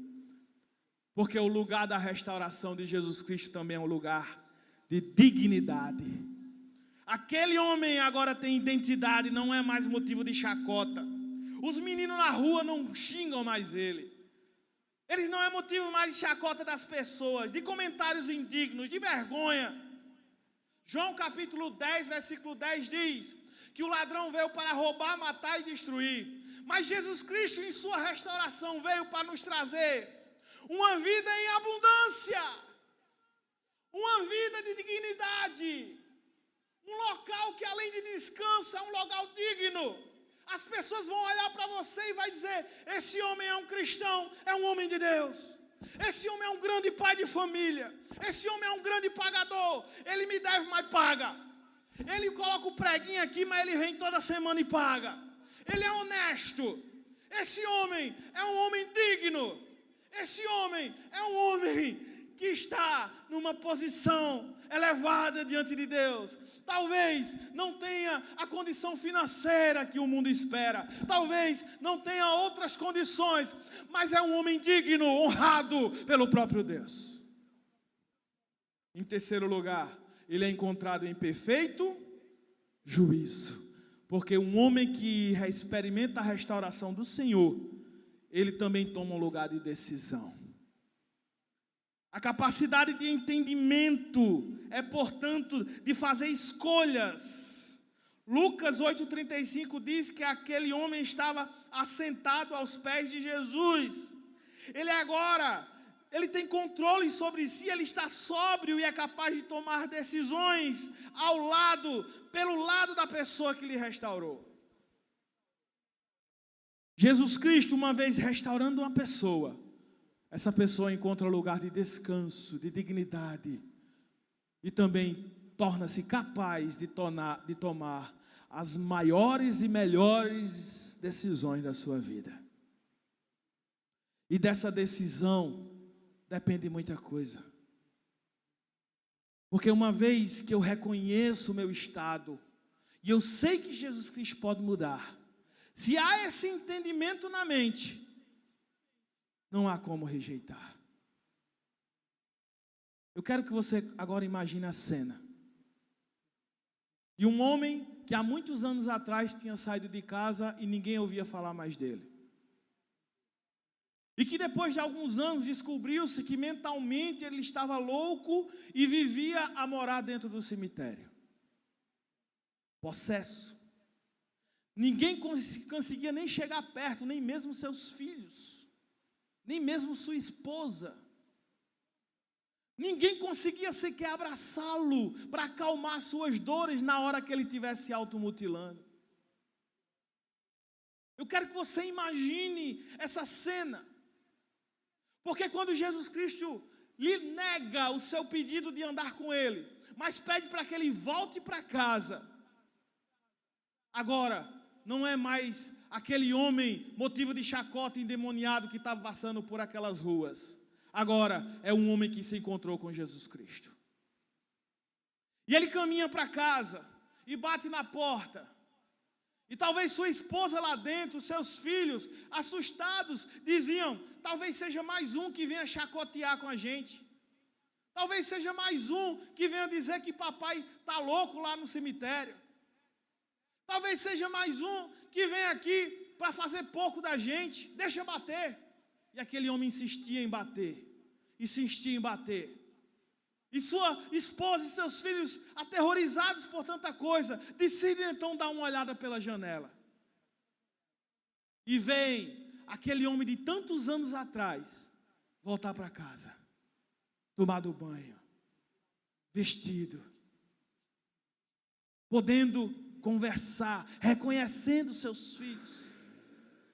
Porque o lugar da restauração de Jesus Cristo também é um lugar de dignidade. Aquele homem agora tem identidade, não é mais motivo de chacota. Os meninos na rua não xingam mais ele. Eles não é motivo mais de chacota das pessoas, de comentários indignos, de vergonha. João capítulo 10, versículo 10 diz que o ladrão veio para roubar, matar e destruir. Mas Jesus Cristo, em sua restauração, veio para nos trazer uma vida em abundância, uma vida de dignidade, um local que além de descanso é um local digno. As pessoas vão olhar para você e vai dizer: esse homem é um cristão, é um homem de Deus. Esse homem é um grande pai de família. Esse homem é um grande pagador. Ele me deve, mas paga. Ele coloca o preguinho aqui, mas ele vem toda semana e paga. Ele é honesto. Esse homem é um homem digno. Esse homem é um homem que está numa posição elevada diante de Deus. Talvez não tenha a condição financeira que o mundo espera. Talvez não tenha outras condições, mas é um homem digno, honrado pelo próprio Deus. Em terceiro lugar, ele é encontrado em perfeito juízo, porque um homem que experimenta a restauração do Senhor, ele também toma um lugar de decisão. A capacidade de entendimento é, portanto, de fazer escolhas. Lucas 8,35 diz que aquele homem estava assentado aos pés de Jesus. Ele tem controle sobre si, ele está sóbrio e é capaz de tomar decisões pelo lado da pessoa que lhe restaurou. Jesus Cristo, uma vez restaurando uma pessoa, essa pessoa encontra lugar de descanso, de dignidade, e também torna-se capaz de tomar as maiores e melhores decisões da sua vida. E dessa decisão depende muita coisa. Porque uma vez que eu reconheço o meu estado, e eu sei que Jesus Cristo pode mudar, se há esse entendimento na mente, não há como rejeitar. Eu quero que você agora imagine a cena de um homem que há muitos anos atrás tinha saído de casa e ninguém ouvia falar mais dele. E que depois de alguns anos descobriu-se que mentalmente ele estava louco e vivia a morar dentro do cemitério. Possesso. Ninguém conseguia nem chegar perto, nem mesmo seus filhos, nem mesmo sua esposa. Ninguém conseguia sequer abraçá-lo para acalmar suas dores na hora que ele estivesse se automutilando. Eu quero que você imagine essa cena. Porque quando Jesus Cristo lhe nega o seu pedido de andar com ele, mas pede para que ele volte para casa, agora não é mais aquele homem motivo de chacota endemoniado que estava passando por aquelas ruas. Agora é um homem que se encontrou com Jesus Cristo. E ele caminha para casa e bate na porta. E talvez sua esposa lá dentro, seus filhos, assustados, diziam: talvez seja mais um que venha chacotear com a gente. Talvez seja mais um que venha dizer que papai está louco lá no cemitério. Talvez seja mais um que venha aqui para fazer pouco da gente. Deixa bater. E aquele homem insistia em bater. Insistia em bater. E sua esposa e seus filhos, aterrorizados por tanta coisa, decidem então dar uma olhada pela janela. E veem aquele homem de tantos anos atrás voltar para casa, tomado banho, vestido, podendo conversar, reconhecendo seus filhos.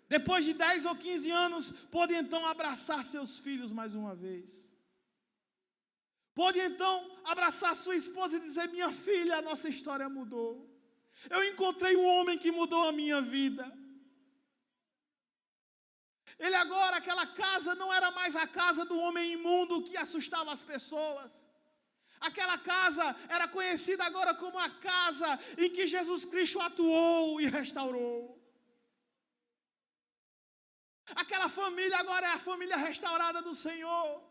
Depois de 10 ou 15 anos, pode então abraçar seus filhos mais uma vez. Pode então abraçar sua esposa e dizer: minha filha, a nossa história mudou. Eu encontrei um homem que mudou a minha vida. Ele agora, aquela casa não era mais a casa do homem imundo que assustava as pessoas. Aquela casa era conhecida agora como a casa em que Jesus Cristo atuou e restaurou. Aquela família agora é a família restaurada do Senhor.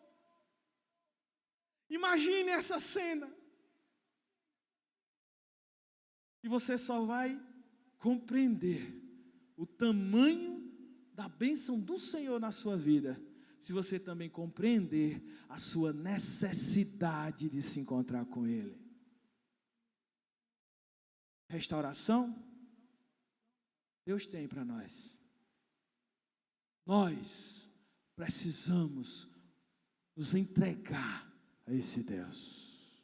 Imagine essa cena. E você só vai compreender o tamanho da bênção do Senhor na sua vida se você também compreender a sua necessidade de se encontrar com Ele. Restauração, Deus tem para nós. Nós precisamos nos entregar a esse Deus.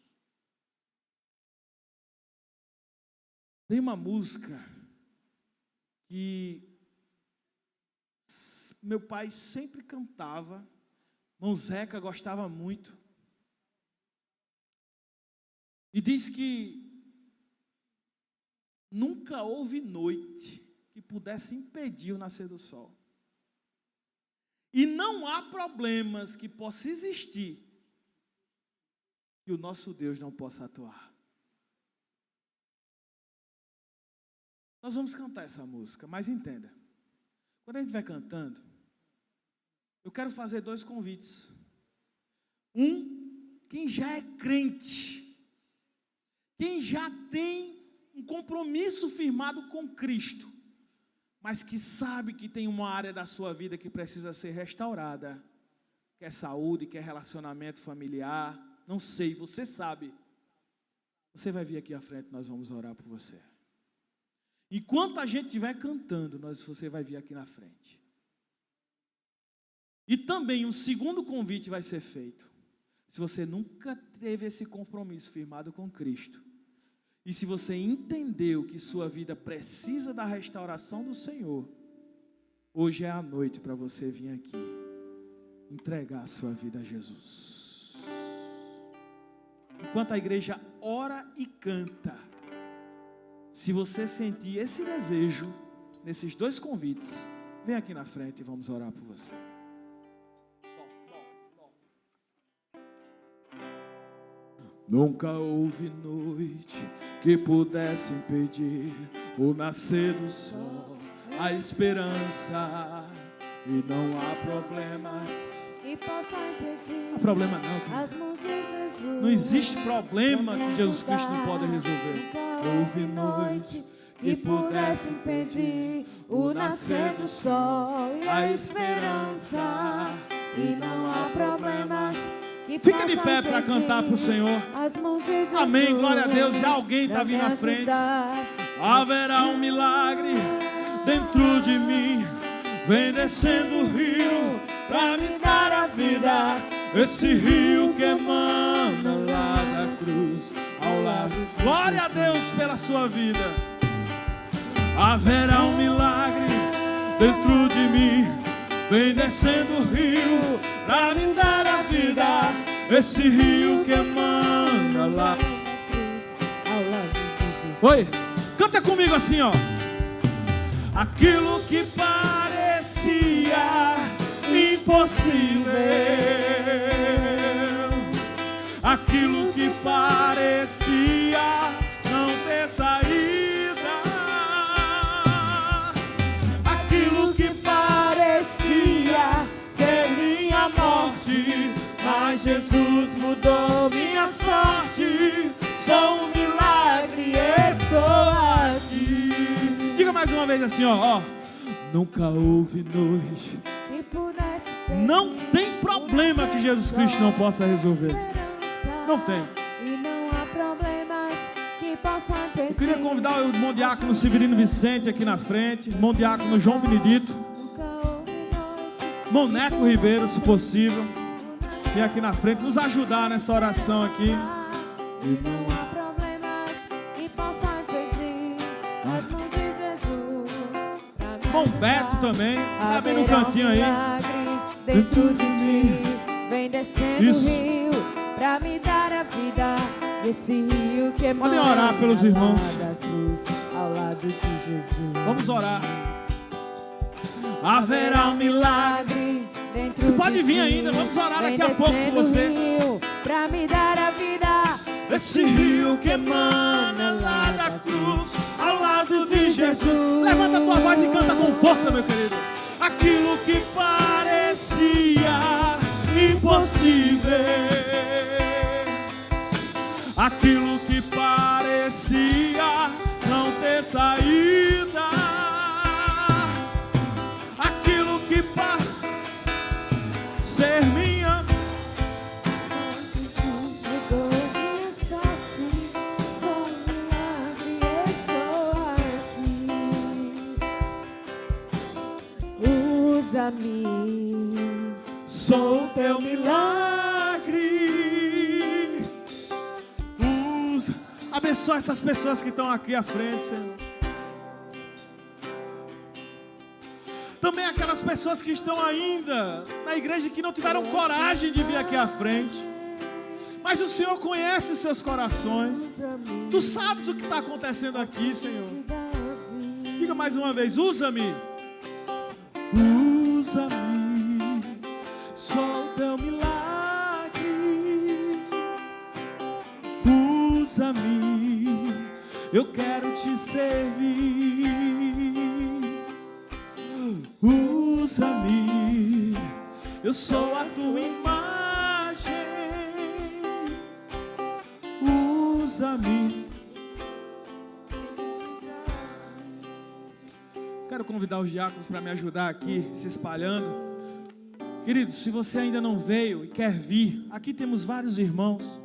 Tem uma música que meu pai sempre cantava, irmão Zeca gostava muito, e diz que nunca houve noite que pudesse impedir o nascer do sol. E não há problemas que possam existir que o nosso Deus não possa atuar. Nós vamos cantar essa música, mas entenda, quando a gente vai cantando, eu quero fazer 2 convites. Quem já é crente, quem já tem um compromisso firmado com Cristo, mas que sabe que tem uma área da sua vida que precisa ser restaurada, quer saúde, quer relacionamento familiar, não sei, você sabe. Você vai vir aqui à frente, nós vamos orar por você. Enquanto a gente estiver cantando, você vai vir aqui na frente. E também um segundo convite vai ser feito. Se você nunca teve esse compromisso firmado com Cristo, e se você entendeu que sua vida precisa da restauração do Senhor, hoje é a noite para você vir aqui entregar a sua vida a Jesus. Enquanto a igreja ora e canta, se você sentir esse desejo, nesses 2 convites, vem aqui na frente e vamos orar por você. Nunca houve noite que pudesse impedir o nascer do sol, a esperança, e não há problemas que possam impedir. Não há problema não. As mãos de Jesus. Não existe problema que Jesus Cristo não pode resolver. Houve noite que pudesse impedir o nascer do sol e a esperança, e não há problemas. Fica de pé para cantar para o Senhor. Amém, glória a Deus. Já alguém está vindo à frente. Haverá um milagre dentro de mim. Vem descendo o rio para me dar a vida. esse rio que emana lá da cruz ao lado de Glória Jesus. A Deus pela sua vida. Haverá um milagre dentro de mim, vem descendo o rio pra me dar a vida, esse rio que emana lá da cruz ao lado de Jesus. Oi, canta comigo assim, ó. Aquilo que parecia impossível, aquilo que parecia não ter saída, aquilo que parecia ser minha morte, mas Jesus mudou minha sorte. Sou um milagre, estou aqui. Diga mais uma vez assim, ó. Nunca houve noite que pudesse pedir, não tem problema que Jesus Cristo não possa resolver. Não tem. E não há problemas que possam impedir. Eu queria convidar o irmão diácono Severino Vicente aqui na frente, irmão diácono João Benedito, irmão Neco Ribeiro, se possível, e aqui na frente nos ajudar nessa oração aqui. E não há problemas que possam impedir as mãos de Jesus. Irmão Beto também, tá bem no cantinho aí. Dentro de ti, vem descendo Isso. o rio pra me dar a vida. Esse rio que emana Podem orar pelos irmãos. da cruz ao lado de Jesus. Vamos orar. Haverá um milagre. Dentro Você pode de vir ti, ainda, vamos orar vem daqui a pouco descendo com você. o rio pra me dar a vida. Esse rio que emana lá da cruz ao lado de Jesus. Levanta a tua voz e canta com força, meu querido. Aquilo que parecia impossível, aquilo que parecia não ter saída, aquilo que ser minha. Jesus mudou minha sorte. Sou um milagre, estou aqui. Usa-me, Sou teu milagre. Abençoa essas pessoas que estão aqui à frente, Senhor. Também aquelas pessoas que estão ainda na igreja que não tiveram coragem de vir aqui à frente. Mas o Senhor conhece os seus corações. Tu sabes o que está acontecendo aqui, Senhor. Diga mais uma vez, usa-me. Usa-me, sou teu milagre. Usa-me, eu quero te servir. Usa-me, eu sou a tua imagem. Usa-me. Quero convidar os diáconos para me ajudar aqui, se espalhando. Queridos, se você ainda não veio e quer vir, aqui temos vários irmãos.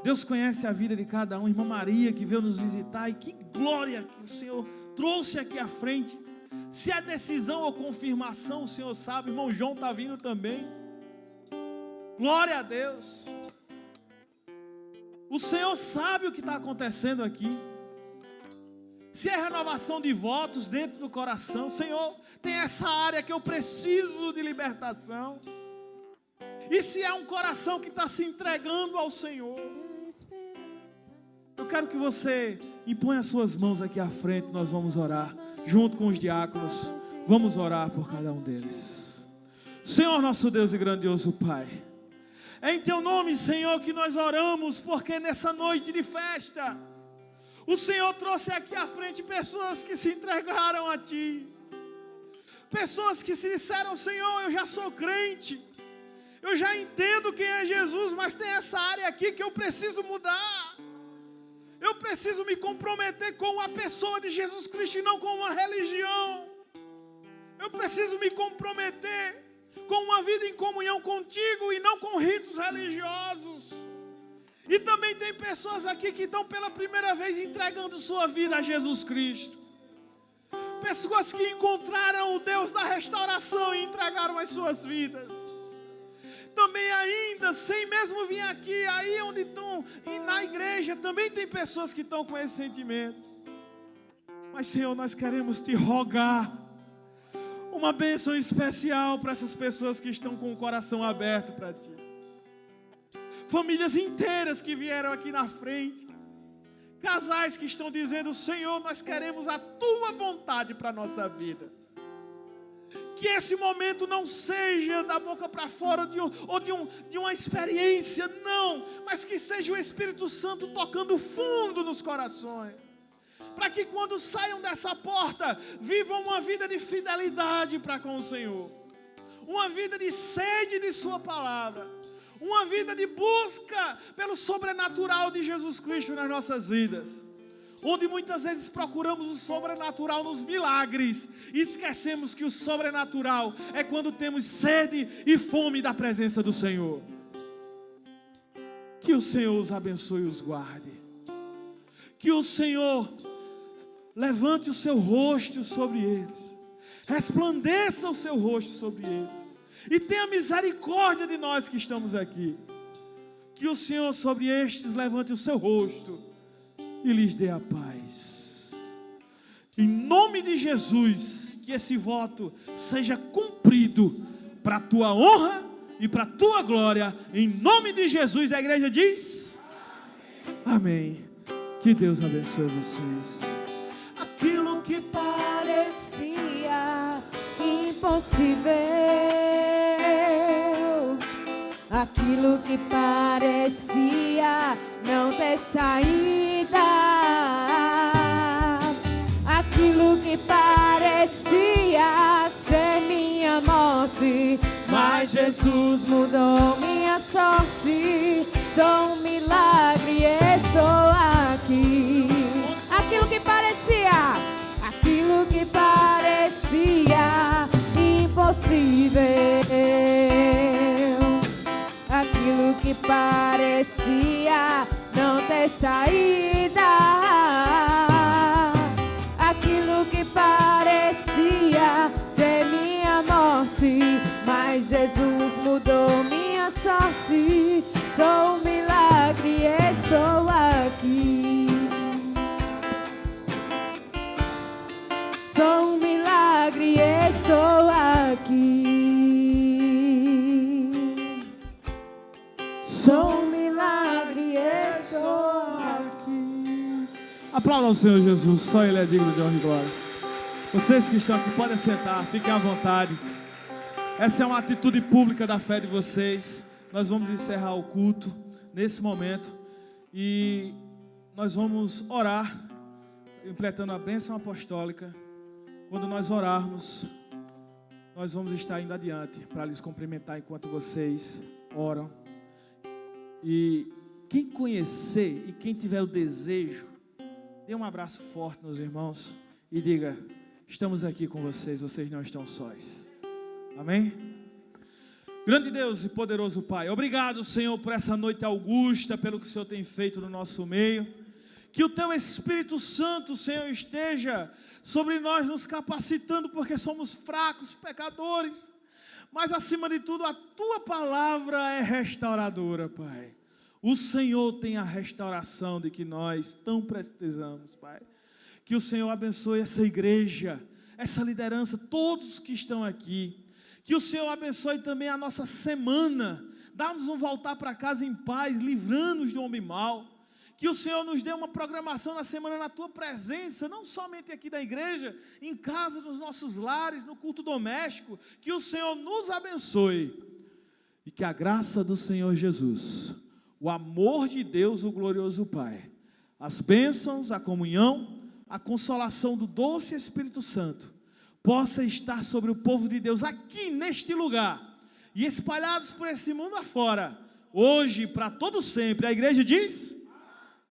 Deus conhece a vida de cada um. Irmã Maria que veio nos visitar, e que glória que o Senhor trouxe aqui à frente. Se é decisão ou confirmação, o Senhor sabe. Irmão João está vindo também. Glória a Deus. O Senhor sabe o que está acontecendo aqui. Se é renovação de votos dentro do coração, Senhor, tem essa área que eu preciso de libertação. E se é um coração que está se entregando ao Senhor, eu quero que você imponha as suas mãos aqui à frente. Nós vamos orar junto com os diáconos. Vamos orar por cada um deles. Senhor, nosso Deus e grandioso Pai, é em Teu nome, Senhor, que nós oramos, porque nessa noite de festa o Senhor trouxe aqui à frente pessoas que se entregaram a Ti. Pessoas que se disseram, Senhor, eu já sou crente, eu já entendo quem é Jesus, mas tem essa área aqui que eu preciso mudar. Eu preciso me comprometer com a pessoa de Jesus Cristo e não com uma religião. Eu preciso me comprometer com uma vida em comunhão contigo e não com ritos religiosos. E também tem pessoas aqui que estão pela primeira vez entregando sua vida a Jesus Cristo. Pessoas que encontraram o Deus da restauração e entregaram as suas vidas. Também vida, sem mesmo vir aqui, aí onde estão, e na igreja também tem pessoas que estão com esse sentimento. Mas, Senhor, nós queremos te rogar uma bênção especial para essas pessoas que estão com o coração aberto para ti. Famílias inteiras que vieram aqui na frente, casais que estão dizendo: Senhor, nós queremos a tua vontade para a nossa vida. Que esse momento não seja da boca para fora de uma experiência, não, mas que seja o Espírito Santo tocando fundo nos corações, para que quando saiam dessa porta, vivam uma vida de fidelidade para com o Senhor, uma vida de sede de sua palavra, uma vida de busca pelo sobrenatural de Jesus Cristo nas nossas vidas, onde muitas vezes procuramos o sobrenatural nos milagres e esquecemos que o sobrenatural é quando temos sede e fome da presença do Senhor. Que o Senhor os abençoe e os guarde. Que o Senhor levante o seu rosto sobre eles, resplandeça o seu rosto sobre eles e tenha misericórdia de nós que estamos aqui. Que o Senhor sobre estes levante o seu rosto e lhes dê a paz. Em nome de Jesus, que esse voto seja cumprido para a tua honra e para a tua glória. Em nome de Jesus, a igreja diz: amém. Que Deus abençoe vocês. Aquilo que parecia impossível, aquilo que parecia não ter saída, aquilo que parecia ser minha morte, mas Jesus mudou minha sorte. Sou um milagre, estou aqui. Aquilo que parecia impossível, aquilo que parecia não ter saída, aquilo que parecia ser minha morte, mas Jesus mudou minha sorte. Sou um milagre, estou aqui. Sou um milagre, estou aqui. Sou um milagre, estou aqui. Aplaudam o Senhor Jesus, só Ele é digno de honra e glória. Vocês que estão aqui podem sentar, fiquem à vontade. Essa é uma atitude pública da fé de vocês. Nós vamos encerrar o culto nesse momento e nós vamos orar, completando a bênção apostólica. Quando nós orarmos, nós vamos estar indo adiante para lhes cumprimentar enquanto vocês oram. E quem conhecer e quem tiver o desejo, dê um abraço forte nos irmãos e diga: estamos aqui com vocês, vocês não estão sós. Amém? Grande Deus e poderoso Pai, obrigado, Senhor, por essa noite augusta, pelo que o Senhor tem feito no nosso meio. Que o Teu Espírito Santo, Senhor, esteja sobre nós, nos capacitando, porque somos fracos, pecadores. Mas, acima de tudo, a Tua palavra é restauradora, Pai. O Senhor tem a restauração de que nós tão precisamos, Pai. Que o Senhor abençoe essa igreja, essa liderança, todos que estão aqui. Que o Senhor abençoe também a nossa semana. Dá-nos um voltar para casa em paz, livrando-nos do homem mau. Que o Senhor nos dê uma programação na semana na Tua presença, não somente aqui da igreja, em casa, nos nossos lares, no culto doméstico. Que o Senhor nos abençoe. E que a graça do Senhor Jesus, o amor de Deus, o glorioso Pai, as bênçãos, a comunhão, a consolação do doce Espírito Santo, possa estar sobre o povo de Deus aqui neste lugar e espalhados por esse mundo afora, hoje e para todo sempre. A igreja diz...